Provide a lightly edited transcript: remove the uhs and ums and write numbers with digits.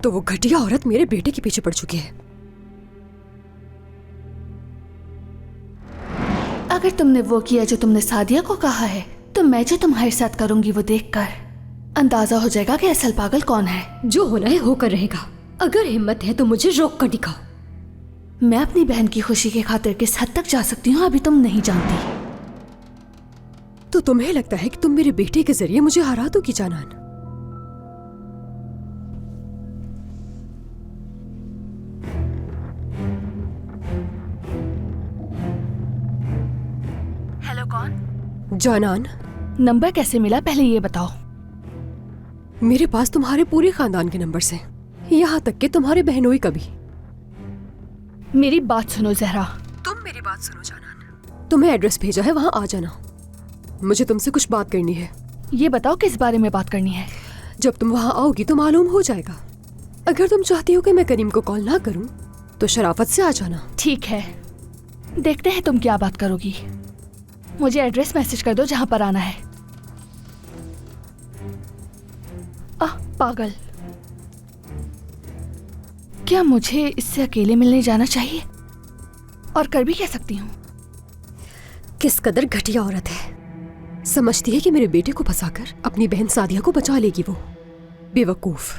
तो वो घटिया औरत मेरे बेटे के पीछे पड़ चुकी है। अगर तुमने वो किया जो तुमने सादिया को कहा है, तो मैं जो तुम्हारे साथ करूंगी वो देखकर अंदाजा हो जाएगा कि असल पागल कौन है। जो होना है होकर रहेगा। अगर हिम्मत है तो मुझे रोक कर दिखाओ। मैं अपनी बहन की खुशी के खातिर किस हद तक जा सकती हूँ अभी तुम नहीं जानती। तो तुम्हें लगता है कि तुम मेरे बेटे के जरिए मुझे हरा दोगी जानान? हेलो, कौन? जानान, नंबर कैसे मिला पहले ये बताओ। मेरे पास तुम्हारे पूरे खानदान के नंबर हैं, यहाँ तक कि तुम्हारे बहनोई का भी। मेरी बात सुनो जहरा। तुम मेरी बात सुनो जानान। तुम्हें एड्रेस भेजा है, वहाँ आ जाना। मुझे तुमसे कुछ बात करनी है। ये बताओ किस बारे में बात करनी है। जब तुम वहाँ आओगी तो मालूम हो जाएगा। अगर तुम चाहती हो कि मैं करीम को कॉल ना करूं तो शराफत से आ जाना। ठीक है, देखते हैं तुम क्या बात करोगी। मुझे एड्रेस मैसेज कर दो जहां पर आना है। पागल, क्या मुझे इससे अकेले मिलने जाना चाहिए? और कर भी कह सकती हूँ। किस कदर घटिया औरत है। समझती है कि मेरे बेटे को फंसाकर अपनी बहन सादिया को बचा लेगी वो। बेवकूफ।